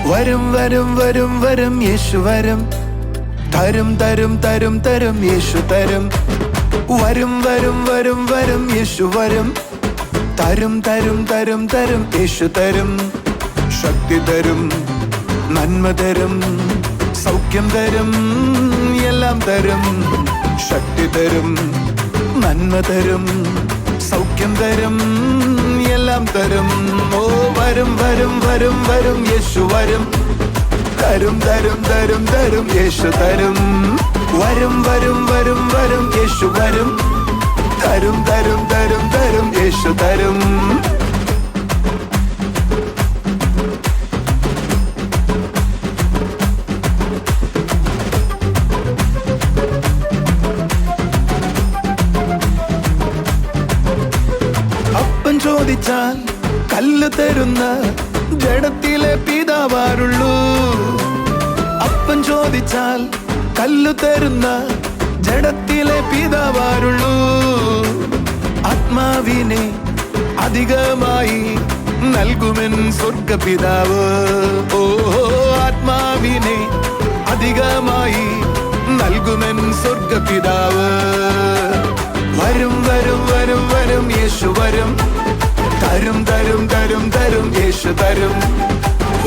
വരും വരും വരും വരും യേശു വരും. തരും തരും തരും തരും യേശു തരും. വരും വരും വരും വരും യേശു വരും. തരും തരും തരും തരും യേശു തരും. ശക്തി തരും, നന്മ തരും, സൗഖ്യം തരും, എല്ലാം തരും. ശക്തി തരും, നന്മ തരും, സൗഖ്യം തരും, എല്ലാം തരും. ഓ വരും വരും വരും വരും യേശു വരും. തരും തരും തരും തരും യേശു തരും. വരും വരും വരും വരും യേശു വരും. തരും തരും തരും തരും യേശു തരും. അപ്പൻ ചോദിച്ചാൽ കല്ല് തരുന്ന ജഡത്തിലെ പിതാവാരുള്ളൂ. അപ്പൻ ചോദിച്ചാൽ കല്ല് തരുന്ന ജഡത്തിലെ പിതാവാരുള്ളൂ. ആത്മാവിനെ അധികമായി നൽകുമെൻ സ്വർഗപിതാവ്. ഓ ആത്മാവിനെ അധികമായി നൽകുമെൻ സ്വർഗപിതാവ്. വരും വരും വരും വരും യേശു വരും. തരും തരും തരും തരും യേശു തരും.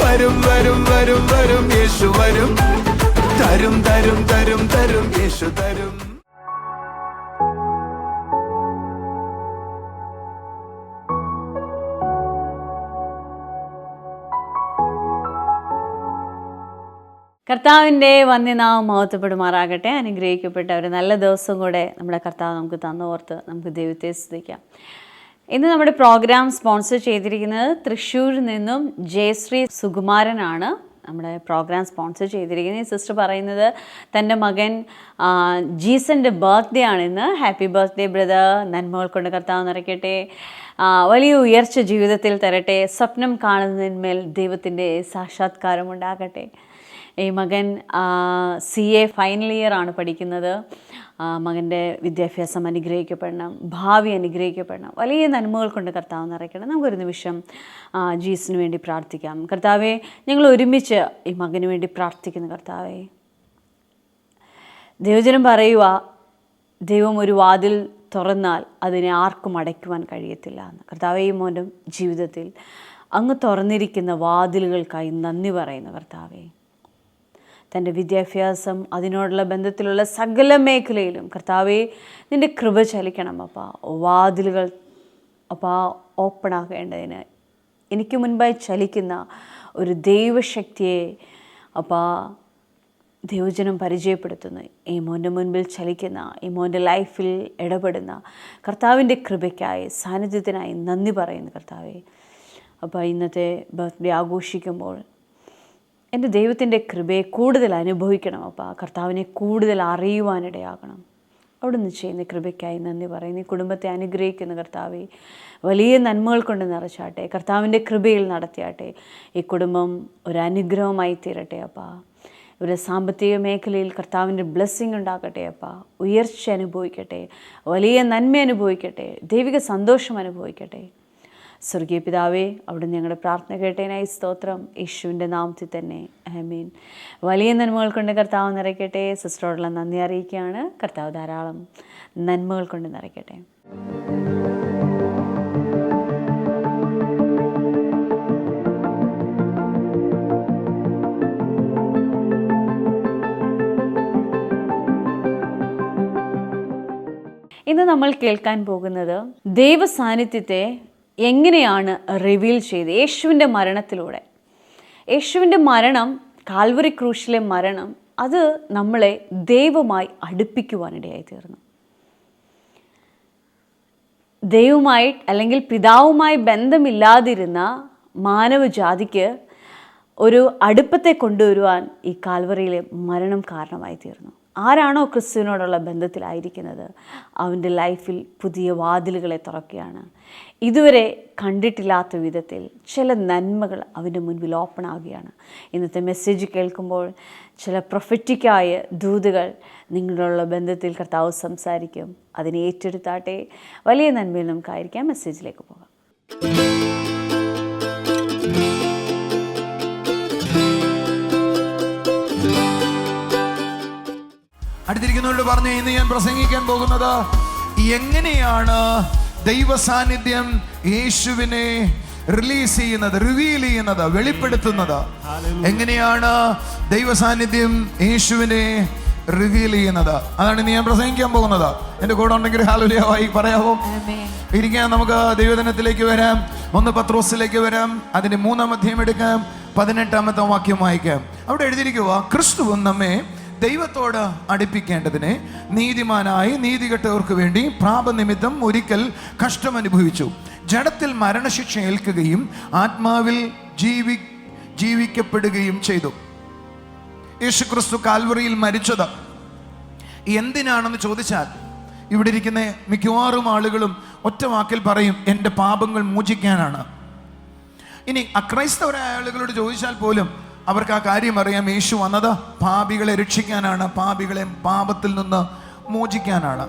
വരും വരും വരും വരും യേശു വരും. തരും തരും തരും തരും യേശു തരും. കർത്താവിൻ്റെ വന്യനാമം മഹത്വപ്പെടുമാറാകട്ടെ. അനുഗ്രഹിക്കപ്പെട്ട ഒരു നല്ല ദിവസം കൂടെ നമ്മുടെ കർത്താവ് നമുക്ക് തന്നോർത്ത് നമുക്ക് ദൈവത്തെ സ്തുതിക്കാം. ഇന്ന് നമ്മുടെ പ്രോഗ്രാം സ്പോൺസർ ചെയ്തിരിക്കുന്നത് തൃശ്ശൂരിൽ നിന്നും ജയശ്രീ സുകുമാരനാണ് നമ്മുടെ പ്രോഗ്രാം സ്പോൺസർ ചെയ്തിരിക്കുന്നത്. ഈ സിസ്റ്റർ പറയുന്നത് തൻ്റെ മകൻ ജീസൻ്റെ ബർത്ത്ഡേ ആണിന്ന്. Happy birthday brother. നന്മകൾ കൊണ്ട് കർത്താവ് നിറയ്ക്കട്ടെ. വലിയ ഉയർച്ച ജീവിതത്തിൽ തരട്ടെ. സ്വപ്നം കാണുന്നതിന്മേൽ ദൈവത്തിൻ്റെ സാക്ഷാത്കാരം ഉണ്ടാകട്ടെ. ഈ മകൻ CA ഫൈനൽ ഇയർ ആണ് പഠിക്കുന്നത്. മകൻ്റെ വിദ്യാഭ്യാസം അനുഗ്രഹിക്കപ്പെടണം, ഭാവി അനുഗ്രഹിക്കപ്പെടണം, വലിയ നന്മകൾ കൊണ്ട് കർത്താവ് നിറയ്ക്കണം. നമുക്കൊരു നിമിഷം ജീസന് വേണ്ടി പ്രാർത്ഥിക്കാം. കർത്താവെ, ഞങ്ങൾ ഒരുമിച്ച് ഈ മകന് വേണ്ടി പ്രാർത്ഥിക്കുന്നു. കർത്താവെ, ദൈവജനം പറയുക, ദൈവം ഒരു വാതിൽ തുറന്നാൽ അതിനെ ആർക്കും അടയ്ക്കുവാൻ കഴിയത്തില്ല എന്ന്. കർത്താവെ, ഈ മോൻ്റെ ജീവിതത്തിൽ അങ്ങ് തുറന്നിരിക്കുന്ന വാതിലുകൾക്കായി നന്ദി പറയുന്നു. കർത്താവെ, തൻ്റെ വിദ്യാഭ്യാസം, അതിനോടുള്ള ബന്ധത്തിലുള്ള സകല മേഖലയിലും കർത്താവെ നിൻ്റെ കൃപ ചലിക്കണം. അപ്പാ, വാതിലുകൾ അപ്പാ ഓപ്പൺ ആകേണ്ടതിന് എനിക്ക് മുൻപായി ചലിക്കുന്ന ഒരു ദൈവശക്തിയെ അപ്പാ ദൈവജനം പരിചയപ്പെടുത്തുന്നു. ഈ മോൻ്റെ മുൻപിൽ ചലിക്കുന്ന, ഈ മോൻ്റെ ലൈഫിൽ ഇടപെടുന്ന കർത്താവിൻ്റെ കൃപയ്ക്കായി, സാന്നിധ്യത്തിനായി നന്ദി പറയുന്നു. കർത്താവെ, അപ്പോൾ ഇന്നത്തെ ബർത്ത്ഡേ ആഘോഷിക്കുമ്പോൾ എൻ്റെ ദൈവത്തിൻ്റെ കൃപയെ കൂടുതൽ അനുഭവിക്കണം. അപ്പോൾ കർത്താവിനെ കൂടുതൽ അറിയുവാനിടയാകണം. അവിടുന്ന് ചെയ്യുന്ന കൃപയ്ക്കായി നന്ദി പറയുന്നു. ഈ കുടുംബത്തെ അനുഗ്രഹിക്കുന്ന കർത്താവെ, വലിയ നന്മകൾ കൊണ്ട് നിറച്ചാട്ടെ. കർത്താവിൻ്റെ കൃപയിൽ നടത്തിയാട്ടെ. ഈ കുടുംബം ഒരു അനുഗ്രഹമായി തീരട്ടെ. അപ്പാ, ഇവരുടെ സാമ്പത്തിക മേഖലയിൽ കർത്താവിൻ്റെ ബ്ലെസ്സിങ് ഉണ്ടാകട്ടെ. അപ്പാ, ഉയർച്ച അനുഭവിക്കട്ടെ, വലിയ നന്മ അനുഭവിക്കട്ടെ, ദൈവിക സന്തോഷം അനുഭവിക്കട്ടെ. സ്വർഗീയ പിതാവേ, അവിടെ ഞങ്ങളുടെ പ്രാർത്ഥന കേട്ടതിനായി സ്തോത്രം. യേശുവിൻ്റെ നാമത്തിൽ തന്നെ ആമേൻ. വലിയ നന്മകൾ കൊണ്ട് കർത്താവ് നിറയ്ക്കട്ടെ. സിസ്റ്ററോടുള്ള നന്ദി അറിയിക്കുകയാണ്. കർത്താവ് ധാരാളം നന്മകൾ കൊണ്ട് നിറയ്ക്കട്ടെ. ഇന്ന് നമ്മൾ കേൾക്കാൻ പോകുന്നത് ദൈവ സാന്നിധ്യത്തെ എങ്ങനെയാണ് റിവീൽ ചെയ്ത് യേശുവിൻ്റെ മരണത്തിലൂടെ. യേശുവിൻ്റെ മരണം, കാൽവറി ക്രൂശിലെ മരണം, അത് നമ്മളെ ദൈവമായി അടുപ്പിക്കുവാനിടയായി തീർന്നു. ദൈവവുമായി അല്ലെങ്കിൽ പിതാവുമായി ബന്ധമില്ലാതിരുന്ന മാനവജാതിക്ക് ഒരു അടുപ്പത്തെ കൊണ്ടുവരുവാൻ ഈ കാൽവറിയിലെ മരണം കാരണമായി തീർന്നു. ആരാണോ ക്രിസ്തുവിനോടുള്ള ബന്ധത്തിലായിരിക്കുന്നത് അവൻ്റെ ലൈഫിൽ പുതിയ വാതിലുകളെ തുറക്കുകയാണ്. ഇതുവരെ കണ്ടിട്ടില്ലാത്ത വിധത്തിൽ ചില നന്മകൾ അവൻ്റെ മുൻപിൽ ഓപ്പൺ ആവുകയാണ്. ഇന്നത്തെ മെസ്സേജ് കേൾക്കുമ്പോൾ ചില പ്രൊഫറ്റിക്കായ ദൂതുകൾ നിങ്ങളുള്ള ബന്ധത്തിൽ കർത്താവ് സംസാരിക്കും. അതിനെ ഏറ്റെടുത്താട്ടെ. വലിയ നന്മയിൽ നമുക്കായിരിക്കാം. മെസ്സേജിലേക്ക് പോകാം. പറഞ്ഞ് ഇന്ന് ഞാൻ പ്രസംഗിക്കാൻ പോകുന്നത് എങ്ങനെയാണ് ദൈവ സാന്നിധ്യം യേശുവിനെ റിലീസ് ചെയ്യുന്നത്, റിവീൽ ചെയ്യുന്നത്, വെളിപ്പെടുത്തുന്നത്. എങ്ങനെയാണ് ദൈവ സാന്നിധ്യം യേശുവിനെ റിവീൽ ചെയ്യുന്നത്, അതാണ് ഇന്ന് ഞാൻ പ്രസംഗിക്കാൻ പോകുന്നത്. എൻ്റെ കൂടെ ഉണ്ടെങ്കിൽ ഹല്ലേലൂയ പറയാമോ? ഇരിക്കാൻ നമുക്ക് ദൈവദിനത്തിലേക്ക് വരാം. 1 പത്രോസിലേക്ക് വരാം. അതിന്റെ 3-ാം അധ്യായം എടുക്കാം. 18-ാമത്തെ വാക്യം വായിക്കാം. അവിടെ എഴുതിയിരിക്കുക, ക്രിസ്തുവും നമ്മെ ദൈവത്തോട് അടുപ്പിക്കേണ്ടതിന് നീതിമാനായി നീതികെട്ടവർക്ക് വേണ്ടി പാപനിമിത്തം ഒരിക്കൽ കഷ്ടം അനുഭവിച്ചു. ജഡത്തിൽ മരണശിക്ഷ ഏൽക്കുകയും ആത്മാവിൽ ജീവിക്കപ്പെടുകയും ചെയ്തു. യേശുക്രിസ്തു കാൽവറിയിൽ മരിച്ചത് എന്തിനാണെന്ന് ചോദിച്ചാൽ, ഇവിടെ ഇരിക്കുന്ന മിക്കവാറും ആളുകളും ഒറ്റ വാക്കിൽ പറയും, എൻ്റെ പാപങ്ങൾ മോചിക്കാനാണ്. ഇനി അക്രൈസ്തവരായ ആളുകളോട് ചോദിച്ചാൽ പോലും അവർക്ക് ആ കാര്യം അറിയാം. യേശു വന്നത് പാപികളെ രക്ഷിക്കാനാണ്, പാപികളെ പാപത്തിൽ നിന്ന് മോചിക്കാനാണ്.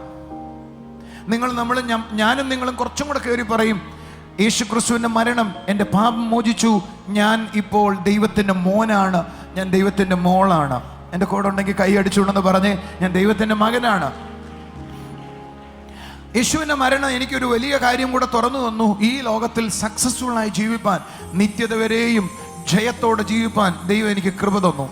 ഞാനും നിങ്ങളും കുറച്ചും കൂടെ കയറി പറയും, യേശു ക്രിസ്തുവിൻ്റെ മരണം എൻ്റെ പാപം മോചിച്ചു, ഞാൻ ഇപ്പോൾ ദൈവത്തിൻ്റെ മോനാണ്, ഞാൻ ദൈവത്തിൻ്റെ മോളാണ്. എൻ്റെ കൂടെ ഉണ്ടെങ്കിൽ കൈ അടിച്ചുകൊണ്ടെന്ന് പറഞ്ഞ് ഞാൻ ദൈവത്തിൻ്റെ മകനാണ്. യേശുവിൻ്റെ മരണം എനിക്കൊരു വലിയ കാര്യം കൂടെ തുറന്നു തന്നു. ഈ ലോകത്തിൽ സക്സസ്ഫുള്ളായി ജീവിപ്പാൻ, നിത്യത വരെയും ജയത്തോടെ ജീവിപ്പാൻ ദൈവം എനിക്ക് കൃപ തന്നു.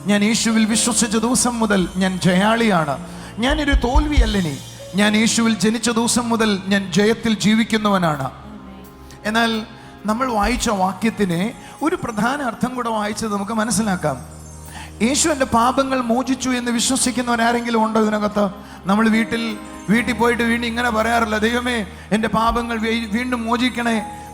ഞാൻ യേശുവിൽ വിശ്വസിച്ച ദിവസം മുതൽ ഞാൻ ജയാളിയാണ്. ഞാനൊരു തോൽവിയല്ലനി. ഞാൻ യേശുവിൽ ജനിച്ച ദിവസം മുതൽ ഞാൻ ജയത്തിൽ ജീവിക്കുന്നവനാണ്. എന്നാൽ നമ്മൾ വായിച്ച വാക്യത്തിന് ഒരു പ്രധാന അർത്ഥം കൂടെ വായിച്ചത് നമുക്ക് മനസ്സിലാക്കാം. യേശു എൻ്റെ പാപങ്ങൾ മോചിച്ചു എന്ന് വിശ്വസിക്കുന്നവരാരെങ്കിലും ഉണ്ടോ ഇതിനകത്ത്? നമ്മൾ വീട്ടിൽ പോയിട്ട് വീണ്ടും ഇങ്ങനെ പറയാറില്ല, ദൈവമേ എൻ്റെ പാപങ്ങൾ വീണ്ടും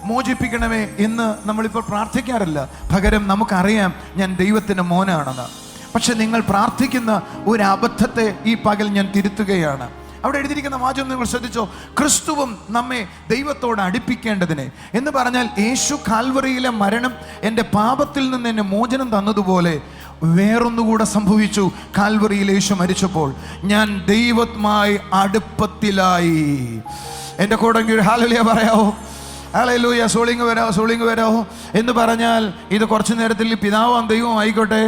മോചിപ്പിക്കണമേ എന്ന് നമ്മളിപ്പോൾ പ്രാർത്ഥിക്കാറില്ല. പകരം നമുക്കറിയാം ഞാൻ ദൈവത്തിൻ്റെ മോനാണെന്ന്. പക്ഷെ നിങ്ങൾ പ്രാർത്ഥിക്കുന്ന ഒരു അബദ്ധത്തെ ഈ പകൽ ഞാൻ തിരുത്തുകയാണ്. അവിടെ എഴുതിയിരിക്കുന്ന വാചകം നിങ്ങൾ ശ്രദ്ധിച്ചോ? ക്രിസ്തുവും നമ്മെ ദൈവത്തോട് അടുപ്പിക്കേണ്ടതിന് എന്ന് പറഞ്ഞാൽ, യേശു കാൽവറിയിലെ മരണം എൻ്റെ പാപത്തിൽ നിന്ന് എന്നെ മോചനം തന്നതുപോലെ വേറൊന്നുകൂടെ സംഭവിച്ചു. കാൽവറിയിൽ യേശു മരിച്ചപ്പോൾ ഞാൻ ദൈവവുമായി അടുപ്പത്തിലായി. എൻ്റെ കൂടെ ഒരു ഹല്ലേലൂയ പറയാവോ? ഹല്ലേലൂയ. സോളിങ് വരാവോ എന്ന് പറഞ്ഞാൽ ഇത് കുറച്ചു നേരത്തിൽ പിതാവും ദൈവവും ആയിക്കോട്ടെ.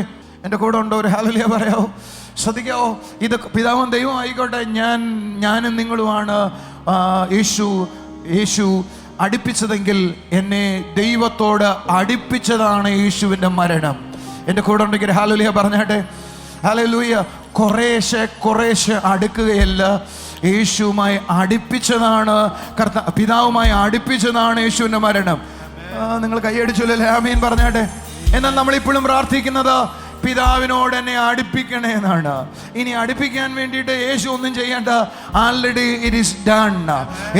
എൻ്റെ കൂടെ ഉണ്ടോ? ഒരു ഹല്ലേലൂയ പറയാവോ? ശ്രദ്ധിക്കാവോ? ഇത് പിതാവും ദൈവം ആയിക്കോട്ടെ, ഞാനും നിങ്ങളുമാണ് യേശു അടുപ്പിച്ചതെങ്കിൽ എന്നെ ദൈവത്തോട് അടുപ്പിച്ചതാണ് യേശുവിൻ്റെ മരണം. എൻ്റെ കൂടെ ഉണ്ടെങ്കിൽ ഹല്ലേലൂയ പറഞ്ഞാട്ടെ. ഹല്ലേലൂയ. കുറേശ്ശെ അടുക്കുകയല്ല, യേശുവുമായി അടുപ്പിച്ചതാണ് പിതാവുമായി അടുപ്പിച്ചതാണ് യേശുവിൻ്റെ മരണം. നിങ്ങൾ കൈയടിച്ചല്ലേ? ആമീൻ പറഞ്ഞാട്ടെ. എന്നാൽ നമ്മളിപ്പോഴും പ്രാർത്ഥിക്കുന്നത് പിതാവിനോട് എന്നെ അടുപ്പിക്കണേ എന്നാണ്. ഇനി അടുപ്പിക്കാൻ വേണ്ടിയിട്ട് യേശു ഒന്നും ചെയ്യേണ്ട, ആൾറെഡി ഇറ്റ് ഈസ് ഡൺ.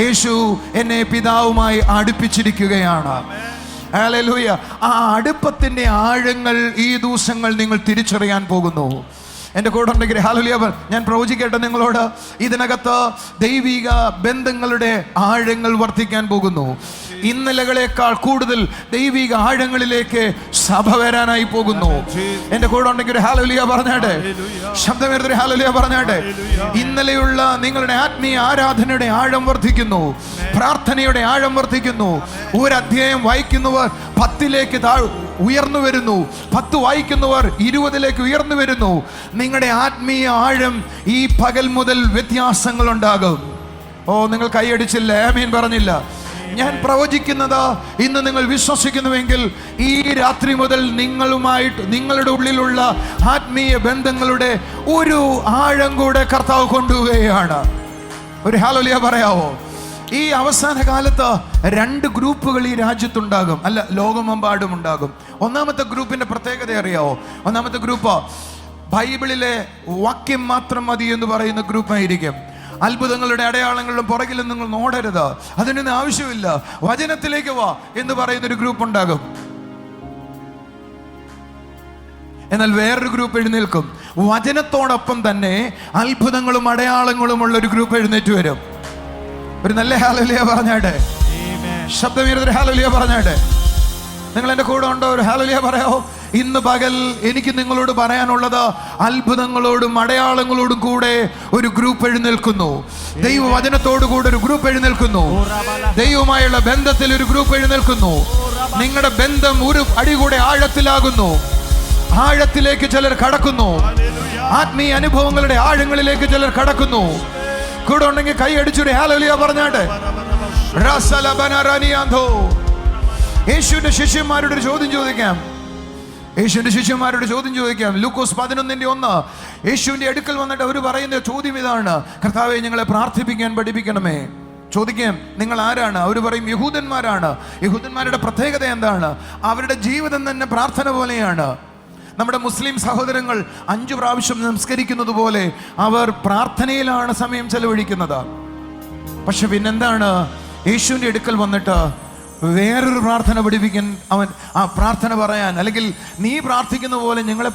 യേശു എന്നെ പിതാവുമായി അടുപ്പിച്ചിരിക്കുകയാണ്. ഹല്ലേലൂയ. ആ അടുപ്പത്തിൻ്റെ ആഴങ്ങൾ ഈ ദിവസങ്ങൾ നിങ്ങൾ തിരിച്ചറിയാൻ പോകുന്നു. എൻ്റെ കൂടെ ഉണ്ടെങ്കിൽ ഹല്ലേലൂയ. ഞാൻ പ്രവചിക്കട്ടെ നിങ്ങളോട്, ഇതിനകത്ത് ദൈവിക ബന്ധങ്ങളുടെ ആഴങ്ങൾ വർദ്ധിക്കാൻ പോകുന്നു. ഇന്നലകളെക്കാൾ കൂടുതൽ ദൈവിക ആഴങ്ങളിലേക്ക് സഭ വരാനായി പോകുന്നു. എൻ്റെ കൂടെ ഉണ്ടെങ്കിൽ ഹല്ലേലൂയ പറഞ്ഞാട്ടെ. ശബ്ദമേർത്തി ഹല്ലേലൂയ പറഞ്ഞാട്ടെ. ഇന്നലെയുള്ള നിങ്ങളുടെ ആത്മീയ ആരാധനയുടെ ആഴം വർദ്ധിക്കുന്നു, പ്രാർത്ഥനയുടെ ആഴം വർദ്ധിക്കുന്നു. ഒരു അധ്യായം വായിക്കുന്നവർ 10ലേക്ക് ഉയർന്നു വരുന്നു, 10 വായിക്കുന്നവർ 20ലേക്ക് ഉയർന്നു വരുന്നു. നിങ്ങളുടെ ആത്മീയ ആഴം ഈ പകൽ മുതൽ വ്യത്യാസങ്ങൾ ഉണ്ടാകും. ഓ, നിങ്ങൾ കൈയടിച്ചില്ല, ആമീൻ പറഞ്ഞില്ല. ഞാൻ പ്രവചിക്കുന്നത് ഇന്ന് നിങ്ങൾ വിശ്വസിക്കുന്നുവെങ്കിൽ ഈ രാത്രി മുതൽ നിങ്ങളുടെ ഉള്ളിലുള്ള ആത്മീയ ബന്ധങ്ങളുടെ ഒരു ആഴം കൂടെ കർത്താവ് കൊണ്ടുപോവുകയാണ്. ഒരു ഹല്ലേലൂയ പറയാവോ? ഈ അവസാന കാലത്ത് 2 ഗ്രൂപ്പുകൾ ഈ രാജ്യത്തുണ്ടാകും, അല്ല ലോകമെമ്പാടും ഉണ്ടാകും. ഒന്നാമത്തെ ഗ്രൂപ്പിന്റെ പ്രത്യേകത അറിയാവോ? ഒന്നാമത്തെ ഗ്രൂപ്പ് ബൈബിളിലെ വാക്യം മാത്രം മതി എന്ന് പറയുന്ന ഗ്രൂപ്പായിരിക്കും. അത്ഭുതങ്ങളുടെ അടയാളങ്ങളിലും പുറകിലും നിങ്ങൾ നോടരുത്, അതിനൊന്നും ആവശ്യമില്ല, വചനത്തിലേക്ക് വാ എന്ന് പറയുന്നൊരു ഗ്രൂപ്പ് ഉണ്ടാകും. എന്നാൽ വേറൊരു ഗ്രൂപ്പ് എഴുന്നേൽക്കും, വചനത്തോടൊപ്പം തന്നെ അത്ഭുതങ്ങളും അടയാളങ്ങളും ഉള്ള ഒരു ഗ്രൂപ്പ് എഴുന്നേറ്റ് വരും. ഒരു നല്ല ഹല്ലേലൂയ പറഞ്ഞാട്ടെ. ശബ്ദമേറിയ ഹല്ലേലൂയ പറഞ്ഞാട്ടെ. നിങ്ങൾ എൻ്റെ കൂടെ ഉണ്ടോ? ഒരു ഹല്ലേലൂയ പറയാമോ? ഇന്ന് പകൽ എനിക്ക് നിങ്ങളോട് പറയാനുള്ളത്, അത്ഭുതങ്ങളോടും അടയാളങ്ങളോടും കൂടെ ഒരു ഗ്രൂപ്പ് എഴുന്നേൽക്കുന്നു. ദൈവവചനത്തോടു കൂടെ ഒരു ഗ്രൂപ്പ് എഴുന്നേൽക്കുന്നു. ദൈവവുമായുള്ള ബന്ധത്തിൽ ഒരു ഗ്രൂപ്പ് എഴുന്നേൽക്കുന്നു. നിങ്ങളുടെ ബന്ധം ഒരു അടി കൂടെ ആഴത്തിലാകുന്നു. ആഴത്തിലേക്ക് ചിലർ കടക്കുന്നു. ആത്മീയ അനുഭവങ്ങളുടെ ആഴങ്ങളിലേക്ക് ചിലർ കടക്കുന്നു. കൂടെ ഉണ്ടെങ്കിൽ കൈ അടിച്ചൊരു ഹല്ലേലൂയ പറഞ്ഞാട്ടെ. യേശുവിന്റെ ശിഷ്യന്മാരോട് ഒരു ചോദ്യം ചോദിക്കാം. ലൂക്കോസ് 11:1. യേശുവിന്റെ അടുക്കൽ വന്നിട്ട് അവർ പറയുന്ന ചോദ്യം ഇതാണ്: കർത്താവേ, ഞങ്ങളെ പ്രാർത്ഥിപ്പിക്കാൻ പഠിപ്പിക്കണമേ. ചോദിക്കാം, നിങ്ങൾ ആരാണ്? അവർ പറയും, യഹൂദന്മാരാണ്. യഹൂദന്മാരുടെ പ്രത്യേകത എന്താണ്? അവരുടെ ജീവിതം തന്നെ പ്രാർത്ഥന പോലെയാണ്. നമ്മുടെ മുസ്ലിം സഹോദരങ്ങൾ 5 പ്രാവശ്യം നമസ്കരിക്കുന്നത് പോലെ അവർ പ്രാർത്ഥനയിലാണ് സമയം ചെലവഴിക്കുന്നത്. പക്ഷെ പിന്നെന്താണ്? യേശുവിൻ്റെ അടുക്കൽ വന്നിട്ട് വേറൊരു പ്രാർത്ഥന പഠിപ്പിക്കാൻ അവൻ ആ പ്രാർത്ഥന പറയാൻ, അല്ലെങ്കിൽ നീ പ്രാർത്ഥിക്കുന്ന പോലെ ഞങ്ങളെ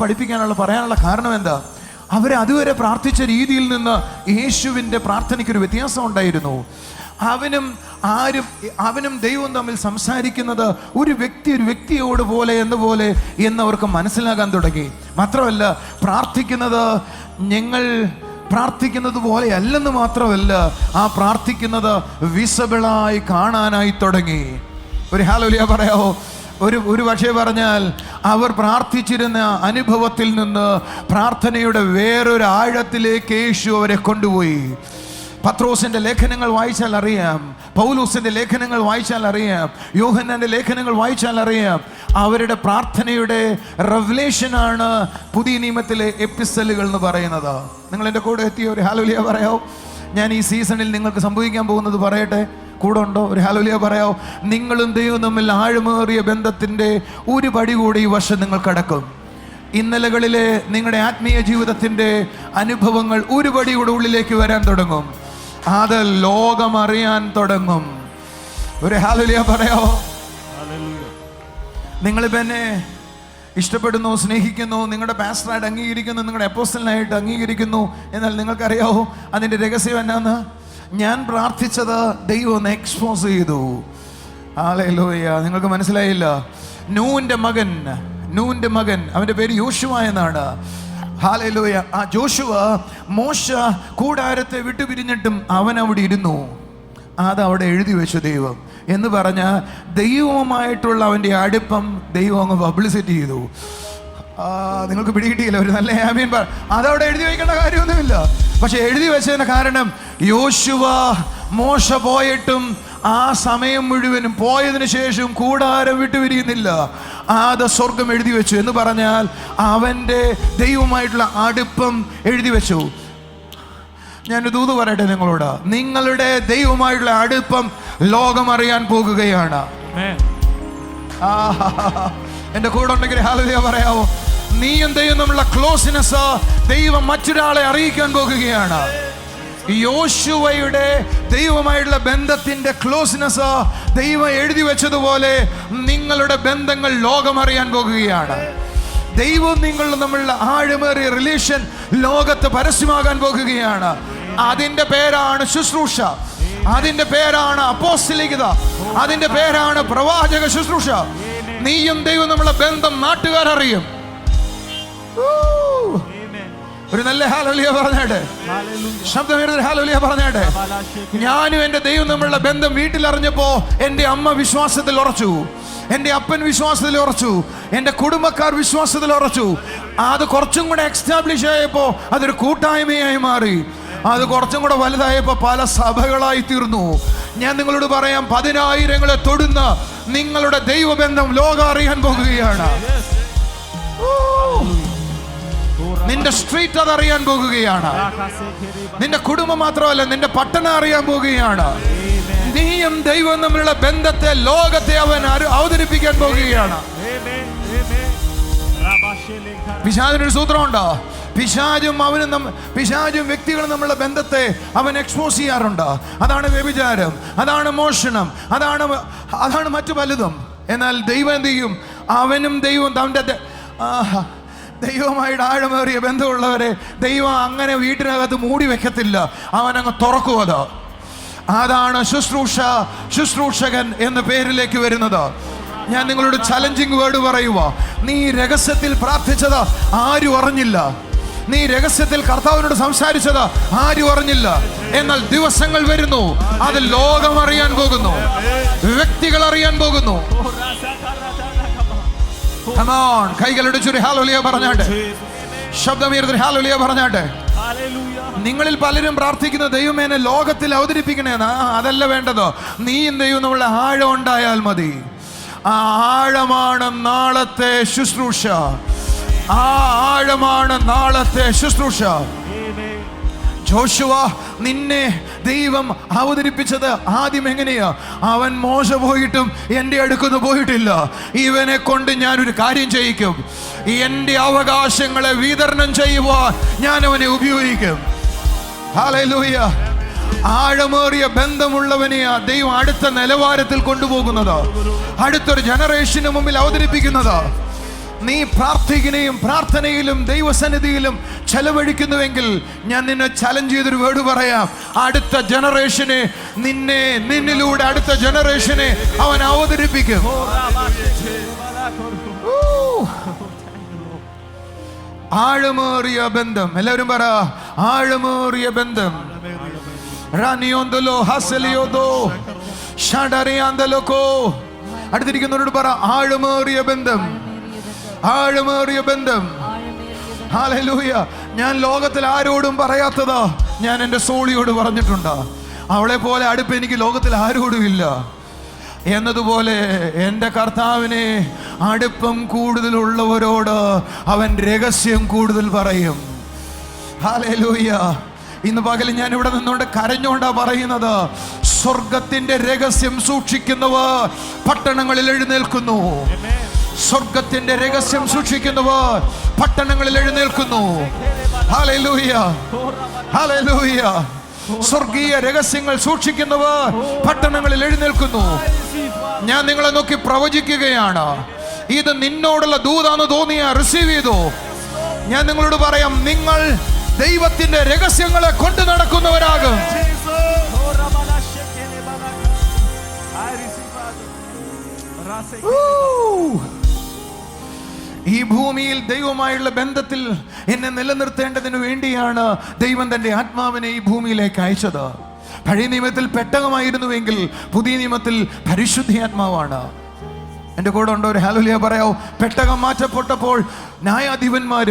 പറയാനുള്ള കാരണം എന്താ? അവർ അതുവരെ പ്രാർത്ഥിച്ച രീതിയിൽ നിന്ന് യേശുവിൻ്റെ പ്രാർത്ഥനയ്ക്കൊരു വ്യത്യാസം ഉണ്ടായിരുന്നു. അവനും ദൈവവും തമ്മിൽ സംസാരിക്കുന്നത് ഒരു വ്യക്തിയോട് പോലെ എന്നവർക്ക് മനസ്സിലാകാൻ തുടങ്ങി. മാത്രമല്ല, ഞങ്ങൾ പ്രാർത്ഥിക്കുന്നത് പോലെ അല്ലെന്ന് മാത്രമല്ല, ആ പ്രാർത്ഥിക്കുന്നത് വിസിബിളായി കാണാനായി തുടങ്ങി. ഒരു ഹല്ലേലൂയ പറയാവോ? ഒരു പക്ഷേ പറഞ്ഞാൽ, അവർ പ്രാർത്ഥിച്ചിരുന്ന അനുഭവത്തിൽ നിന്ന് പ്രാർത്ഥനയുടെ വേറൊരു ആഴത്തിലേക്ക് യേശു അവരെ കൊണ്ടുപോയി. പത്രോസിന്റെ ലേഖനങ്ങൾ വായിച്ചാൽ അറിയാം, പൗലോസിന്റെ ലേഖനങ്ങൾ വായിച്ചാൽ അറിയാം, യോഹന്നാന്റെ ലേഖനങ്ങൾ വായിച്ചാൽ അറിയാം, അവരുടെ പ്രാർത്ഥനയുടെ റെവലേഷനാണ് പുതിയ നിയമത്തിലെ എപ്പിസ്റ്റലുകൾ എന്ന് പറയുന്നത്. നിങ്ങൾ എൻ്റെ കൂടെ എത്തിയ ഒരു ഹല്ലേലൂയ പറയാവോ? ഞാൻ ഈ സീസണിൽ നിങ്ങൾക്ക് സംഭവിക്കാൻ പോകുന്നത് പറയട്ടെ. കൂടെ ഉണ്ടോ? ഒരു ഹല്ലേലൂയ പറയാവോ? നിങ്ങളും ദൈവവും തമ്മിൽ ആഴമേറിയ ബന്ധത്തിൻ്റെ ഒരു പടി കൂടി ഈ വർഷം നിങ്ങൾ കടക്കും. ഇന്നലകളിലെ നിങ്ങളുടെ ആത്മീയ ജീവിതത്തിൻ്റെ അനുഭവങ്ങൾ ഒരു പടി കൂടെ ഉള്ളിലേക്ക് വരാൻ തുടങ്ങും. അത് ലോകം അറിയാൻ തുടങ്ങും. ഒരു ഹല്ലേലൂയ പറയാവോ? നിങ്ങളിപ്പോൾ എന്നെ ഇഷ്ടപ്പെടുന്നു, സ്നേഹിക്കുന്നു, നിങ്ങളുടെ പാസ്റ്ററായിട്ട് അംഗീകരിക്കുന്നു, നിങ്ങളുടെ അപ്പോസ്റ്റലിനായിട്ട് അംഗീകരിക്കുന്നു. എന്നാൽ നിങ്ങൾക്കറിയാവോ അതിൻ്റെ രഹസ്യം എന്നാന്ന്? ഞാൻ പ്രാർത്ഥിച്ചത് ദൈവം ഒന്ന് എക്സ്പോസ് ചെയ്തു. ഹല്ലേലൂയ. നിങ്ങൾക്ക് മനസ്സിലായില്ല? നൂന്റെ മകൻ അവൻ്റെ പേര് യോശുവ എന്നാണ്. ഹല്ലേലൂയ. ആ ജോഷുവ മോശ കൂടാരത്തെ വിട്ടുപിരിഞ്ഞിട്ടും അവൻ അവിടെ ഇരുന്നു. അതവിടെ എഴുതി വെച്ചു ദൈവം എന്ന് പറഞ്ഞ ദൈവവുമായിട്ടുള്ള അവൻ്റെ അടുപ്പം ദൈവം അങ്ങ് പബ്ലിസിറ്റി ചെയ്തു. നിങ്ങൾക്ക് പിടികിട്ടിയില്ല? ഒരു നല്ല ആമീൻ പറ. അതവിടെ എഴുതി വയ്ക്കേണ്ട കാര്യമൊന്നുമില്ല. പക്ഷെ എഴുതി വെച്ചതിന് കാരണം യോശുവ മോശ പോയിട്ടും ആ സമയം മുഴുവനും പോയതിനു ശേഷം കൂടാരം വിട്ടുപിരിയുന്നില്ല. അത് സ്വർഗം എഴുതി വെച്ചു എന്ന് പറഞ്ഞാൽ അവൻ്റെ ദൈവമായിട്ടുള്ള അടുപ്പം എഴുതി വെച്ചു. ഞാൻ ദൂത് പറയട്ടെ നിങ്ങളോട്, നിങ്ങളുടെ ദൈവമായിട്ടുള്ള അടുപ്പം ലോകം അറിയാൻ പോകുകയാണ്. എൻ്റെ കൂടെ ഉണ്ടെങ്കിൽ ഹല്ലേലൂയ പറയാവോ? നീയും ദൈവം തമ്മിലുള്ള ക്ലോസ്നെസ് ദൈവം മറ്റൊരാളെ അറിയിക്കാൻ പോകുകയാണ്. യോശുവയുടെ ദൈവമായിട്ടുള്ള ബന്ധത്തിന്റെ ക്ലോസ്നെസ് ദൈവം എഴുതി വെച്ചതുപോലെ നിങ്ങളുടെ ബന്ധങ്ങൾ ലോകം അറിയാൻ പോകുകയാണ്. ദൈവവും നിങ്ങളും തമ്മിലുള്ള ആഴമേറിയ റിലേഷൻ ലോകത്ത് പരസ്യമാകാൻ പോകുകയാണ്. അതിന്റെ പേരാണ് ശുശ്രൂഷ, അതിന്റെ പേരാണ് അപ്പോസ്തലികത, അതിന്റെ പേരാണ് പ്രവാചക ശുശ്രൂഷ. നീയും ദൈവവും തമ്മിലുള്ള ബന്ധം നാട്ടുകാരറിയും. ഒരു നല്ല ഹല്ലേലൂയ പറഞ്ഞാട്ടെ. ശബ്ദമേറിയ ഹല്ലേലൂയ പറഞ്ഞാട്ടെ. ഞാനും എൻ്റെ ദൈവം തമ്മിലുള്ള ബന്ധം വീട്ടിലറിഞ്ഞപ്പോ എൻ്റെ അമ്മ വിശ്വാസത്തിൽ ഉറച്ചു, എൻ്റെ അപ്പൻ വിശ്വാസത്തിൽ ഉറച്ചു, എൻ്റെ കുടുംബക്കാർ വിശ്വാസത്തിൽ ഉറച്ചു. അത് കുറച്ചും കൂടെ എക്സ്റ്റാബ്ലിഷ് ആയപ്പോൾ അതൊരു കൂട്ടായ്മയായി മാറി. അത് കുറച്ചും കൂടെ വലുതായപ്പോൾ പല സഭകളായി തീർന്നു. ഞാൻ നിങ്ങളോട് പറയാം, 10,000 തൊടുന്ന നിങ്ങളുടെ ദൈവബന്ധം ലോകം അറിയാൻ പോകുകയാണ്. നിന്റെ സ്ട്രീറ്റ് അത് അറിയാൻ പോകുകയാണ്. നിന്റെ കുടുംബം മാത്രമല്ല, നിന്റെ പട്ടണം അറിയാൻ പോകുകയാണ്. നീയും ദൈവം തമ്മിലുള്ള ബന്ധത്തെ ലോകത്തെ അവൻ അവതരിപ്പിക്കാൻ പോകുകയാണ്. പിശാചിനൊരു സൂത്രമുണ്ടോ? പിശാചും വ്യക്തികളും തമ്മിലുള്ള ബന്ധത്തെ അവൻ എക്സ്പോസ് ചെയ്യാറുണ്ട്. അതാണ് വ്യഭിചാരം, അതാണ് മോഷണം, അതാണ് മറ്റു പലതും. എന്നാൽ ദൈവം എന്ത് ചെയ്യും? അവനും ദൈവം തന്റെ ദൈവമായിട്ട് ആഴമേറിയ ബന്ധമുള്ളവരെ ദൈവം അങ്ങനെ വീട്ടിനകത്ത് മൂടി വെക്കത്തില്ല, അവൻ അങ്ങ് തുറക്കും. അതാണ് ശുശ്രൂഷകൻ എന്ന പേരിലേക്ക് വരുന്നത്. ഞാൻ നിങ്ങളോട് ചലഞ്ചിങ് വേർഡ് പറയുക. നീ രഹസ്യത്തിൽ പ്രാർത്ഥിച്ചത് ആരും അറിഞ്ഞില്ല, നീ രഹസ്യത്തിൽ കർത്താവിനോട് സംസാരിച്ചത് ആരും അറിഞ്ഞില്ല. എന്നാൽ ദിവസങ്ങൾ വരുന്നു, അത് ലോകം അറിയാൻ പോകുന്നു, വ്യക്തികൾ അറിയാൻ പോകുന്നു. Come on, കൈകളടിച്ചൊരു ഹല്ലേലൂയ പറഞ്ഞാട്ടെ. ശബ്ദമുയർത്തി ഹല്ലേലൂയ പറഞ്ഞാട്ടെ. നിങ്ങളിൽ പലരും പ്രാർത്ഥിക്കുന്ന ദൈവമേ എന്നെ ലോകത്തിൽ അവതരിപ്പിക്കണേന്ന്. അതല്ല വേണ്ടതോ, നീയും ദൈവം നമ്മളുടെ ആഴം ഉണ്ടായാൽ മതി. ആ ആഴമാണ് നാളത്തെ ശുശ്രൂഷ. ആ ആഴമാണ് നാളത്തെ ശുശ്രൂഷ. ജോഷുവ, നിന്നെ ദൈവം അവതരിപ്പിച്ചത് ആദ്യം എങ്ങനെയാ? അവൻ മോശ പോയിട്ടും എൻ്റെ അടുക്കൊന്ന് പോയിട്ടില്ല. ഇവനെ കൊണ്ട് ഞാനൊരു കാര്യം ചെയ്യിക്കും. എൻ്റെ അവകാശങ്ങളെ വിതരണം ചെയ്യുവാൻ ഞാൻ അവനെ ഉപയോഗിക്കും. ഹല്ലേലൂയ. ആഴമേറിയ ബന്ധമുള്ളവനെയാ ദൈവം അടുത്ത നിലവാരത്തിൽ കൊണ്ടുപോകുന്നത്, അടുത്തൊരു ജനറേഷന് മുമ്പിൽ അവതരിപ്പിക്കുന്നത്. നീ പ്രാർത്ഥിക്കുകയും പ്രാർത്ഥനയിലും ദൈവസന്നിധിയിലും ചെലവഴിക്കുന്നുവെങ്കിൽ ഞാൻ നിന്നെ ചലഞ്ച് ചെയ്തൊരു വേർഡ് പറയാം. അടുത്ത ജനറേഷനെ നിന്നിലൂടെ അടുത്ത ജനറേഷനെ അവൻ അവതരിപ്പിക്കും. ആഴമേറിയ ബന്ധം. എല്ലാവരും പറ, ആഴമേറിയ ബന്ധം. അടുത്തിരിക്കുന്നവരോട് പറ, ആഴമേറിയ ബന്ധം. ആഴമേറിയ ബന്ധം. ഹല്ലേലൂയ. ഞാൻ ലോകത്തിൽ ആരോടും പറയാത്തതാ ഞാൻ എൻ്റെ സോളിയോട് പറഞ്ഞിട്ടുണ്ട്. അവളെ പോലെ അടുപ്പ് എനിക്ക് ലോകത്തിൽ ആരോടും ഇല്ല എന്നതുപോലെ എൻ്റെ കർത്താവിനെ അടുപ്പം കൂടുതലുള്ളവരോട് അവൻ രഹസ്യം കൂടുതൽ പറയും. ഹല്ലേലൂയ. ഇന്ന് പകൽ ഞാൻ ഇവിടെ നിന്നുകൊണ്ട് കരഞ്ഞുകൊണ്ടാ പറയുന്നത്, സ്വർഗത്തിന്റെ രഹസ്യം സൂക്ഷിക്കുന്നവർ പട്ടണങ്ങളിൽ എഴുന്നേൽക്കുന്നു. സ്വർഗത്തിന്റെ രഹസ്യം സൂക്ഷിക്കുന്നവർ പട്ടണങ്ങളിൽ എഴുന്നേൽക്കുന്നു. Hallelujah, hallelujah. സ്വർഗീയ രഹസ്യങ്ങൾ സൂക്ഷിക്കുന്നവർ പട്ടണങ്ങളിൽ എഴുന്നേൽക്കുന്നു. ഞാൻ നിങ്ങളെ നോക്കി പ്രവചിക്കുകയാണ്. ഇത് നിന്നോടുള്ള ദൂതാന്ന് തോന്നിയ റിസീവ് ചെയ്തു. ഞാൻ നിങ്ങളോട് പറയാം, നിങ്ങൾ ദൈവത്തിന്റെ രഹസ്യങ്ങളെ കൊണ്ടു നടക്കുന്നവരാകും. ഈ ഭൂമിയിൽ ദൈവമായുള്ള ബന്ധത്തിൽ എന്നെ നിലനിർത്തേണ്ടതിനു വേണ്ടിയാണ് ദൈവം തന്റെ ആത്മാവിനെ ഈ ഭൂമിയിലേക്ക് അയച്ചത്. പഴയ നിയമത്തിൽ പെട്ടകമായിരുന്നുവെങ്കിൽ പുതിയ നിയമത്തിൽ പരിശുദ്ധാത്മാവാണ്. എൻ്റെ കൂടെ ഉണ്ടോ? ഒരു ഹല്ലേലൂയ പറയാവോ? പെട്ടകം മാറ്റപ്പെട്ടപ്പോൾ ന്യായാധിപന്മാർ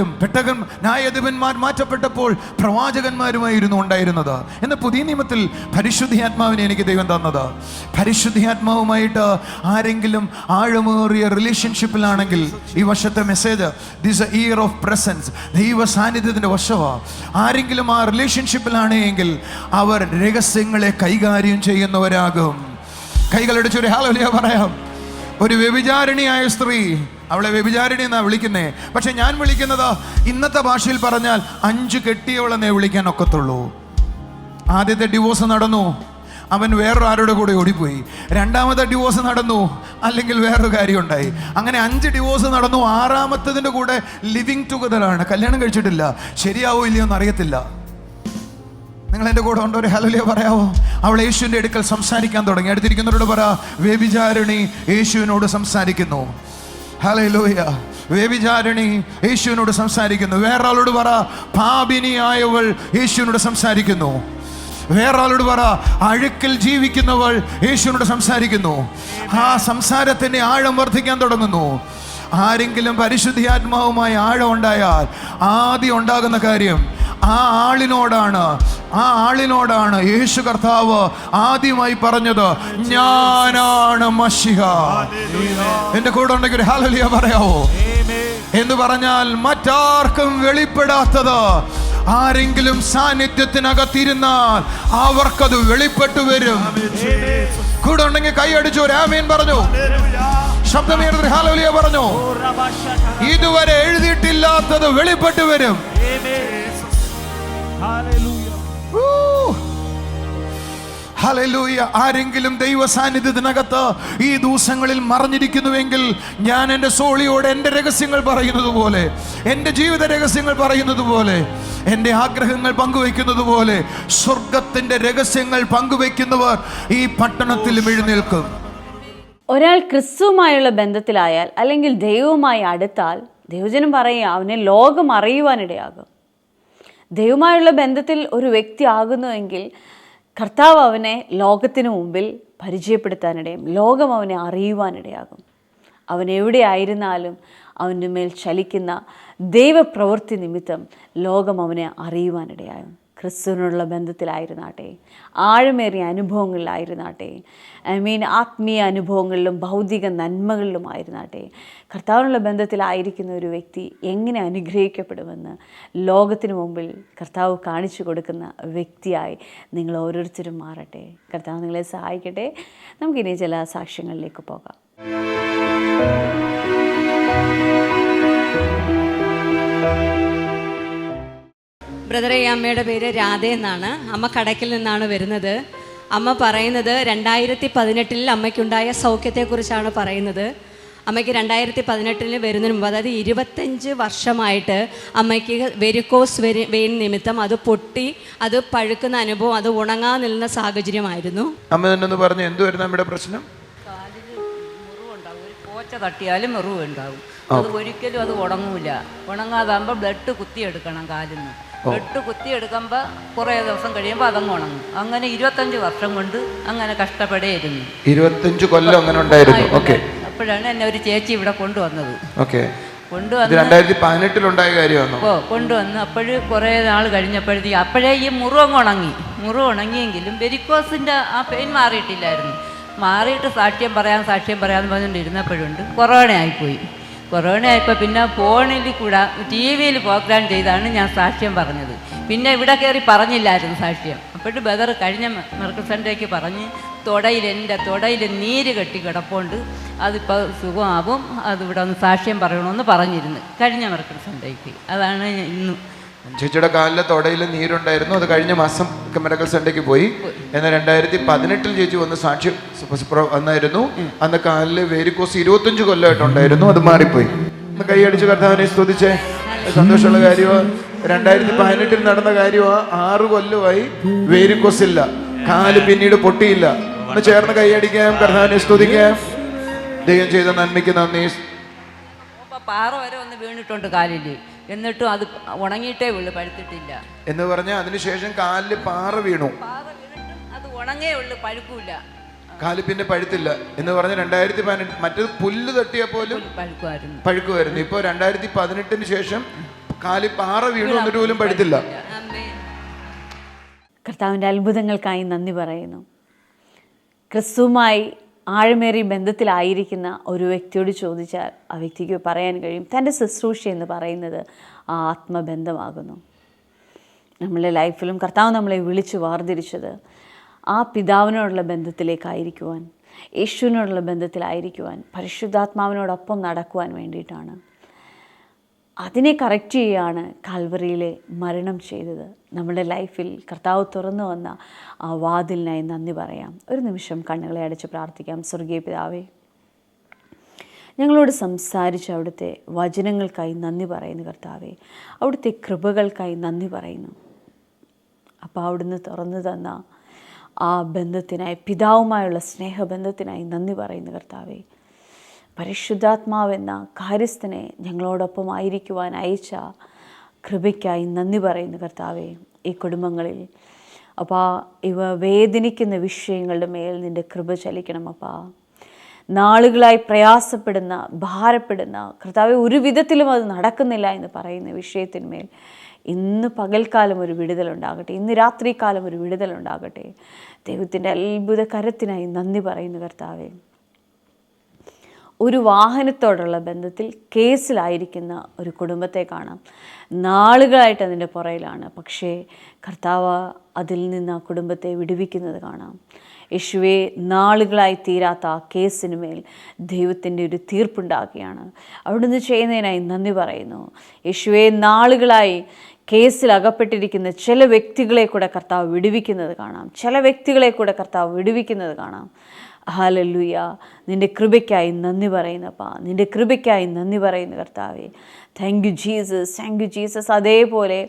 മാറ്റപ്പെട്ടപ്പോൾ പ്രവാചകന്മാരുമായിരുന്നു ഉണ്ടായിരുന്നത്. എന്നാൽ പുതിയ നിയമത്തിൽ പരിശുദ്ധാത്മാവിനെ എനിക്ക് ദൈവം തന്നത്. പരിശുദ്ധാത്മാവുമായിട്ട് ആരെങ്കിലും ആഴമേറിയ റിലേഷൻഷിപ്പിലാണെങ്കിൽ, ഈ വർഷത്തെ message this a year of presence, ദൈവ സാന്നിധ്യത്തിൻ്റെ വർഷമാണ്. ആരെങ്കിലും ആ റിലേഷൻഷിപ്പിലാണെങ്കിൽ അവർ രഹസ്യങ്ങളെ കൈകാര്യം ചെയ്യുന്നവരാകും. കൈകളടിച്ചൊരു ഹല്ലേലൂയ പറയാം. ഒരു വ്യഭിചാരിണിയായ സ്ത്രീ, അവളെ വ്യഭിചാരിണി എന്നാ വിളിക്കുന്നേ. പക്ഷെ ഞാൻ വിളിക്കുന്നത് ഇന്നത്തെ ഭാഷയിൽ പറഞ്ഞാൽ 5 കെട്ടിയവളെന്നേ വിളിക്കാൻ ഒക്കത്തുള്ളൂ. ആദ്യത്തെ ഡിവോഴ്സ് നടന്നു, അവൻ വേറൊരാരുടെ കൂടെ ഓടിപ്പോയി. രണ്ടാമത്തെ ഡിവോഴ്സ് നടന്നു, അല്ലെങ്കിൽ വേറൊരു കാര്യം ഉണ്ടായി. അങ്ങനെ 5 ഡിവോഴ്സ് നടന്നു. 6ാമത്തതിൻ്റെ കൂടെ ലിവിങ് ടുഗദറാണ്, കല്യാണം കഴിച്ചിട്ടില്ല. ശരിയാവോ ഇല്ലയോ എന്ന് അറിയത്തില്ല. നിങ്ങൾ എൻ്റെ കൂടെ ഉണ്ടോ? ഒരു ഹല്ലേലൂയ പറയാവോ? അവൾ യേശുവിൻ്റെ അടുക്കൽ സംസാരിക്കാൻ തുടങ്ങി. അടുത്തിരിക്കുന്നവരോട് പറ, വ്യഭിചാരിണി യേശുവിനോട് സംസാരിക്കുന്നു. ഹല്ലേലൂയ. വ്യഭിചാരിണി യേശുവിനോട് സംസാരിക്കുന്നു. വേറൊരാളോട് പറ, പാപിനിയായവൾ യേശുവിനോട് സംസാരിക്കുന്നു. വേറൊരാളോട് പറ, അഴുക്കിൽ ജീവിക്കുന്നവൾ യേശുവിനോട് സംസാരിക്കുന്നു. ആ സംസാരത്തിൻ്റെ ആഴം വർദ്ധിക്കാൻ തുടങ്ങുന്നു. ആരെങ്കിലും പരിശുദ്ധാത്മാവുമായി ആഴം ഉണ്ടായാൽ ആദ്യം ഉണ്ടാകുന്ന കാര്യം ആ ആളിനോടാണ് യേശു കർത്താവ് ആദ്യമായി പറഞ്ഞത്, ഞാനാണ് മശിഹ. എന്റെ കൂടെ ഉണ്ടെങ്കിൽ ഒരു ഹല്ലേലൂയ പറയാവോ? എന്ന് പറഞ്ഞാൽ മറ്റാർക്കും വെളിപ്പെടാത്തത് ആരെങ്കിലും സാന്നിധ്യത്തിനകത്തിരുന്നാൽ അവർക്കത് വെളിപ്പെട്ടു വരും. കൂടെ ഉണ്ടെങ്കിൽ കൈയടിച്ചു ഒരു ആമേൻ പറഞ്ഞു. ശബ്ദമേറി ഹല്ലേലൂയ പറഞ്ഞു. ഇതുവരെ എഴുതിയിട്ടില്ലാത്തത് വെളിപ്പെട്ടു വരും. ഹല്ലേലൂയ. ആരെങ്കിലും ദൈവ സാന്നിധ്യത്തിനകത്ത് ഈ ദിവസങ്ങളിൽ മറഞ്ഞിരിക്കുന്നുവെങ്കിൽ, ഞാൻ എൻ്റെ സോളിയോട് എൻ്റെ രഹസ്യങ്ങൾ പറയുന്നത് പോലെ, എൻ്റെ ജീവിത രഹസ്യങ്ങൾ പറയുന്നത് പോലെ, എൻ്റെ ആഗ്രഹങ്ങൾ പങ്കുവെക്കുന്നത് പോലെ സ്വർഗത്തിൻ്റെ രഹസ്യങ്ങൾ പങ്കുവെക്കുന്നവർ ഈ പട്ടണത്തിലും എഴുന്നേൽക്കും. ഒരാൾ ക്രിസ്തുവുമായുള്ള ബന്ധത്തിലായാൽ അല്ലെങ്കിൽ ദൈവവുമായി അടുത്താൽ, ദൈവജനം പറയുക, അവനെ ലോകം അറിയുവാനിടയാകും. ദൈവവുമായുള്ള ബന്ധത്തിൽ ഒരു വ്യക്തി ആകുന്നുവെങ്കിൽ കർത്താവ് അവനെ ലോകത്തിന് മുമ്പിൽ പരിചയപ്പെടുത്താനിടയും ലോകം അവനെ അറിയുവാനിടയാകും. അവൻ എവിടെയായിരുന്നാലും അവൻ്റെ മേൽ ചലിക്കുന്ന ദൈവപ്രവൃത്തി നിമിത്തം ലോകം അവനെ അറിയുവാനിടയാകും. ക്രിസ്തുവിനുള്ള ബന്ധത്തിലായിരുന്നാട്ടെ, ആഴമേറിയ അനുഭവങ്ങളിലായിരുന്നാട്ടെ, ആത്മീയ അനുഭവങ്ങളിലും ഭൗതിക നന്മകളിലുമായിരുന്നാട്ടെ, കർത്താവിനുള്ള ബന്ധത്തിലായിരിക്കുന്ന ഒരു വ്യക്തി എങ്ങനെ അനുഗ്രഹിക്കപ്പെടുമെന്ന് ലോകത്തിന് മുമ്പിൽ കർത്താവ് കാണിച്ചു കൊടുക്കുന്ന വ്യക്തിയായി നിങ്ങൾ ഓരോരുത്തരും മാറട്ടെ. കർത്താവ് നിങ്ങളെ സഹായിക്കട്ടെ. നമുക്കിനി ചില സാക്ഷ്യങ്ങളിലേക്ക് പോകാം. ബ്രദറെ, ഈ അമ്മയുടെ പേര് രാധ എന്നാണ്. അമ്മ കടക്കിൽ നിന്നാണ് വരുന്നത്. അമ്മ പറയുന്നത് 2018 അമ്മയ്ക്കുണ്ടായ സൗഖ്യത്തെക്കുറിച്ചാണ് പറയുന്നത്. അമ്മയ്ക്ക് 2018 വരുന്നതിന് മുമ്പ്, അതായത് 25 വർഷമായിട്ട് അമ്മയ്ക്ക് വെരിക്കോസ് വെയിൻ നിമിത്തം അത് പൊട്ടി, അത് പഴുക്കുന്ന അനുഭവം, അത് ഉണങ്ങാൻ നിൽക്കുന്ന സാഹചര്യമായിരുന്നു. അമ്മ തന്നെ പറഞ്ഞു, എന്തുവായിരുന്നു നമ്മുടെ പ്രശ്നം? കാലിൽ മുറിവുണ്ടാവും, ഒരു പോച്ച തട്ടിയാലും മുറിവ് ഉണ്ടാവും. അത് ഒരിക്കലും അത് ഉണങ്ങൂല. ഉണങ്ങാതാകുമ്പോൾ ബ്ലഡ് കുത്തിയെടുക്കണം കാലിൽ നിന്ന്. ബ്ലഡ് കുത്തിയെടുക്കുമ്പോൾ കുറേ ദിവസം കഴിയുമ്പോൾ അതങ്ങ് ഉണങ്ങും. അങ്ങനെ 25 വർഷം കൊണ്ട് അങ്ങനെ കഷ്ടപ്പെടേയിരുന്നു. 25 കൊല്ലം അങ്ങനെ ഉണ്ടായിരുന്നു. അപ്പോഴാണ് എന്നെ ഒരു ചേച്ചി ഇവിടെ കൊണ്ടുവന്നത്. കൊണ്ടുവന്ന് 2018 ഉണ്ടായ കാര്യമാണ്. കൊണ്ടുവന്ന് അപ്പോഴും കുറേ നാൾ കഴിഞ്ഞപ്പോഴത്തേക്ക് അപ്പോഴേ ഈ മുറിവങ്ങ് ഉണങ്ങി. മുറിവ് ഉണങ്ങിയെങ്കിലും വെരിക്കോസിൻ്റെ ആ പെയിൻ മാറിയിട്ടില്ലായിരുന്നു. മാറിയിട്ട് സാക്ഷ്യം പറയാമെന്ന് പറഞ്ഞുകൊണ്ടിരുന്നപ്പോഴുണ്ട് കൊറോണ ആയപ്പോൾ പിന്നെ ഫോണിൽ കൂടെ TV-യിൽ പ്രോഗ്രാം ചെയ്താണ് ഞാൻ സാക്ഷ്യം പറഞ്ഞത്. പിന്നെ ഇവിടെ കയറി പറഞ്ഞില്ലായിരുന്നു സാക്ഷ്യം. അപ്പോഴും ബദർ കഴിഞ്ഞ മെഡിക്കൽ സെൻ്ററിലേക്ക് പറഞ്ഞ് എൻ്റെ തൊടയിൽ നീര് കെട്ടി കിടപ്പുണ്ട്, അതിപ്പോൾ സുഖമാവും, അതിവിടെ ഒന്ന് സാക്ഷ്യം പറയണമെന്ന് പറഞ്ഞിരുന്നു കഴിഞ്ഞ മെഡിക്കൽ സെൻ്ററിലേക്ക്. അതാണ് ഇന്ന്. ചേച്ചിയുടെ കാലിലെ തൊടയിൽ നീരുണ്ടായിരുന്നു. അത് കഴിഞ്ഞ മാസം മെഡിക്കൽ സെൻ്ററിലേക്ക് പോയി. എന്നാൽ 2018 ചേച്ചി വന്ന് സാക്ഷ്യം വന്നായിരുന്നു. അന്ന് കാലില് വേരിക്കോസ് 25 കൊല്ലമായിട്ടുണ്ടായിരുന്നു. അത് മാറിപ്പോയി. കൈയടിച്ച് കർത്താവിനെ സ്തുതിച്ചേ. സന്തോഷമുള്ള കാര്യമാണ്. 2018 നടന്ന കാര്യമാണ്. 6 കൊല്ലമായി വേരിക്കോസ് ഇല്ല, കാല് പിന്നീട് പൊട്ടിയില്ല. ഒന്ന് ചേർന്ന് കൈയടിക്കാം, കർത്താവിനെ സ്തുതിക്കാം. ദൈവം ചെയ്ത നന്മയ്ക്ക് നന്ദി. പാറ വരെ ഒന്ന് വീണിട്ടുണ്ട് കാലിൽ, എന്നിട്ടും അത് ഉണങ്ങിയിട്ടേ ഉള്ളു, പഴുത്തിട്ടില്ല എന്ന് പറഞ്ഞാൽ അതിനുശേഷം കാലില് പാറ വീണു. അത് ഉണങ്ങേ ഉള്ളു, പഴുക്കൂല. കാല് പിന്നെ പഴുത്തില്ല എന്ന് പറഞ്ഞ 2018. മറ്റേത് പുല്ല് തട്ടിയാൽ പോലും പഴുക്കുമായിരുന്നു. ഇപ്പൊ 2018 ശേഷം കാല് പാറ വീണു, എന്നിട്ട് പോലും പഴുത്തില്ല. കർത്താവിൻ്റെ അത്ഭുതങ്ങൾക്കായി നന്ദി പറയുന്നു. ക്രിസ്തുവുമായി ആഴമേറിയ ബന്ധത്തിലായിരിക്കുന്ന ഒരു വ്യക്തിയോട് ചോദിച്ചാൽ ആ വ്യക്തിക്ക് പറയാൻ കഴിയും, തൻ്റെ ശുശ്രൂഷ എന്ന് പറയുന്നത് ആ ആത്മബന്ധമാകുന്നു. നമ്മളുടെ ലൈഫിലും കർത്താവ് നമ്മളെ വിളിച്ച് വേർതിരിച്ചത് ആ പിതാവിനോടുള്ള ബന്ധത്തിലേക്കായിരിക്കുവാൻ, യേശുവിനോടുള്ള ബന്ധത്തിലായിരിക്കുവാൻ, പരിശുദ്ധാത്മാവിനോടൊപ്പം നടക്കുവാൻ വേണ്ടിയിട്ടാണ്. അതിനെ കറക്റ്റ് ചെയ്യുകയാണ് കാൽവറിയിലെ മരണം ചെയ്തത്. നമ്മുടെ ലൈഫിൽ കർത്താവ് തുറന്നു വന്ന ആ വാതിലിനായി നന്ദി പറയാം. ഒരു നിമിഷം കണ്ണുകളെ അടച്ച് പ്രാർത്ഥിക്കാം. സ്വർഗീയ പിതാവേ, ഞങ്ങളോട് സംസാരിച്ച അവിടുത്തെ വചനങ്ങൾക്കായി നന്ദി പറയുന്നു കർത്താവേ. അവിടുത്തെ കൃപകൾക്കായി നന്ദി പറയുന്നു. അപ്പോൾ അവിടുന്ന് തുറന്നു തന്ന ആ ബന്ധത്തിനായി, പിതാവുമായുള്ള സ്നേഹബന്ധത്തിനായി നന്ദി പറയുന്നു കർത്താവേ. പരിശുദ്ധാത്മാവെന്ന കാര്യസ്ഥനെ ഞങ്ങളോടൊപ്പം ആയിരിക്കുവാൻ അയച്ച കൃപയ്ക്കായി നന്ദി പറയുന്നു കർത്താവേ. ഈ കുടുംബങ്ങളിൽ അപ്പോൾ ഇവ വേദനിക്കുന്ന വിഷയങ്ങളുടെ മേൽ നിൻ്റെ കൃപ ചലിക്കണം അപ്പാ. നാളുകളായി പ്രയാസപ്പെടുന്ന, ഭാരപ്പെടുന്ന കർത്താവെ, ഒരു വിധത്തിലും അത് നടക്കുന്നില്ല എന്ന് പറയുന്ന വിഷയത്തിന്മേൽ ഇന്ന് പകൽക്കാലം ഒരു വിടുതലുണ്ടാകട്ടെ, ഇന്ന് രാത്രികാലം ഒരു വിടുതലുണ്ടാകട്ടെ. ദൈവത്തിൻ്റെ അത്ഭുത കരത്തിനായി നന്ദി പറയുന്നു കർത്താവേ. ഒരു വാഹനത്തോടുള്ള ബന്ധത്തിൽ കേസിലായിരിക്കുന്ന ഒരു കുടുംബത്തെ കാണാം. നാളുകളായിട്ട് അതിൻ്റെ പുറയിലാണ്. പക്ഷേ കർത്താവ് അതിൽ നിന്ന് ആ കുടുംബത്തെ വിടുവിക്കുന്നത് കാണാം. യേശുവെ, നാളുകളായി തീരാത്ത ആ കേസിനുമേൽ ദൈവത്തിൻ്റെ ഒരു തീർപ്പുണ്ടാക്കുകയാണ്. അവിടുന്ന് ചെയ്യുന്നതിനായി നന്ദി പറയുന്നു. യേശുവെ, നാളുകളായി കേസിൽ അകപ്പെട്ടിരിക്കുന്ന ചില വ്യക്തികളെ കൂടെ കർത്താവ് വിടുവിക്കുന്നത് കാണാം. ഹല്ലേലൂയ. നിൻ്റെ കൃപയ്ക്കായി നന്ദി പറയുന്നപ്പാ, നിൻ്റെ കൃപയ്ക്കായി നന്ദി പറയുന്നു കർത്താവേ. Thank you Jesus. അതേപോലെ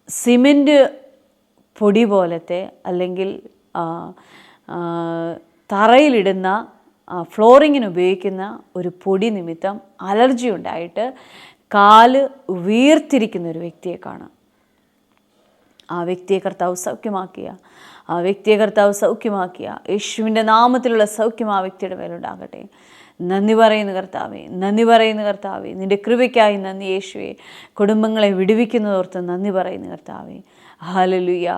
സിമൻറ്റ് പൊടി പോലത്തെ അല്ലെങ്കിൽ തറയിലിടുന്ന ഫ്ലോറിങ്ങിന് ഉപയോഗിക്കുന്ന ഒരു പൊടി നിമിത്തം അലർജി ഉണ്ടായിട്ട് കാല് വീർത്തിരിക്കുന്ന ഒരു വ്യക്തിയെ കാണാം. ആ വ്യക്തിയെ കർത്താവ് സൗഖ്യമാക്കിയ ആ വ്യക്തിയെ കർത്താവ് സൗഖ്യമാക്കിയ യേശുവിൻ്റെ നാമത്തിലുള്ള സൗഖ്യം ആ വ്യക്തിയുടെ മേലുണ്ടാകട്ടെ. നന്ദി പറയുന്നു കർത്താവേ, നന്ദി പറയുന്നു കർത്താവേ. നിൻ്റെ കൃപയ്ക്കായി നന്ദി യേശുവേ. കുടുംബങ്ങളെ വിടുവിക്കുന്നതോർത്ത് നന്ദി പറയുന്നു കർത്താവേ. ഹല്ലേലൂയ.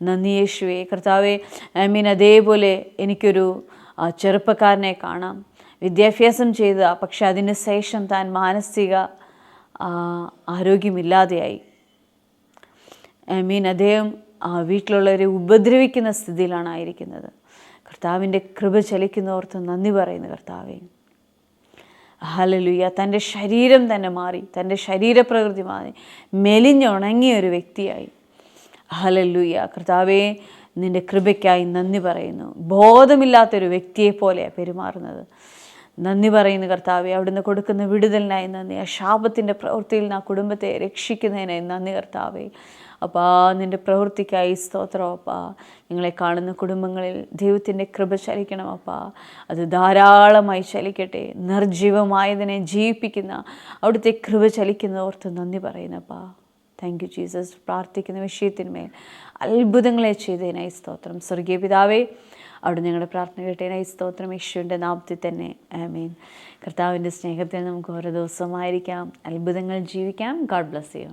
നന്ദി യേശുവേ. കർത്താവേ, അതേപോലെ എനിക്കൊരു ചെറുപ്പക്കാരനെ കാണാം, വിദ്യാഭ്യാസം ചെയ്ത, പക്ഷെ അതിന് ശേഷം താൻ മാനസിക ആരോഗ്യമില്ലാതെയായി. അദ്ദേഹം വീട്ടിലുള്ളവരെ ഉപദ്രവിക്കുന്ന സ്ഥിതിയിലാണ് ആയിരിക്കുന്നത്. കർത്താവിൻ്റെ കൃപ ചലിക്കുന്നോർത്ത് നന്ദി പറയുന്നു കർത്താവേ. ഹല്ലേലൂയ. തൻ്റെ ശരീരം തന്നെ മാറി, തൻ്റെ ശരീരപ്രകൃതി മാറി മെലിഞ്ഞുണങ്ങിയ ഒരു വ്യക്തിയായി. ഹല്ലേലൂയ. കർത്താവേ, നിൻ്റെ കൃപയ്ക്കായി നന്ദി പറയുന്നു. ബോധമില്ലാത്തൊരു വ്യക്തിയെപ്പോലെയാണ് പെരുമാറുന്നത്. നന്ദി പറയുന്നു കർത്താവെ. അവിടുന്ന് കൊടുക്കുന്ന വിടുതലിനായി നന്ദി. ആ ശാപത്തിൻ്റെ പ്രവൃത്തിയിൽ നിന്ന് ആ കുടുംബത്തെ രക്ഷിക്കുന്നതിനായി നന്ദി കർത്താവെ. അപ്പാ, നിൻ്റെ പ്രവൃത്തിക്കായി സ്തോത്രം അപ്പാ. നിങ്ങളെ കാണുന്ന കുടുംബങ്ങളിൽ ദൈവത്തിൻ്റെ കൃപ ചലിക്കണം അപ്പാ. അത് ധാരാളമായി ചലിക്കട്ടെ. നിർജ്ജീവമായതിനെ ജീവിപ്പിക്കുന്ന അവിടുത്തെ കൃപ ചലിക്കുന്നതോർത്ത് നന്ദി പറയുന്നപ്പാ. Thank you Jesus. പ്രാർത്ഥിക്കുന്ന വിഷയത്തിന്മേൽ അത്ഭുതങ്ങളെ ചെയ്തതിനായി സ്തോത്രം. സ്വർഗീയ പിതാവേ, അവിടെ ഞങ്ങളുടെ പ്രാർത്ഥന കേട്ടതിനായി സ്തോത്രം. യേശുവിൻ്റെ നാമത്തിൽ തന്നെ ആമേൻ. കർത്താവിൻ്റെ സ്നേഹത്തിൽ നമുക്ക് ഓരോ ദിവസമായിരിക്കാം, അത്ഭുതങ്ങൾ ജീവിക്കാം. God bless you.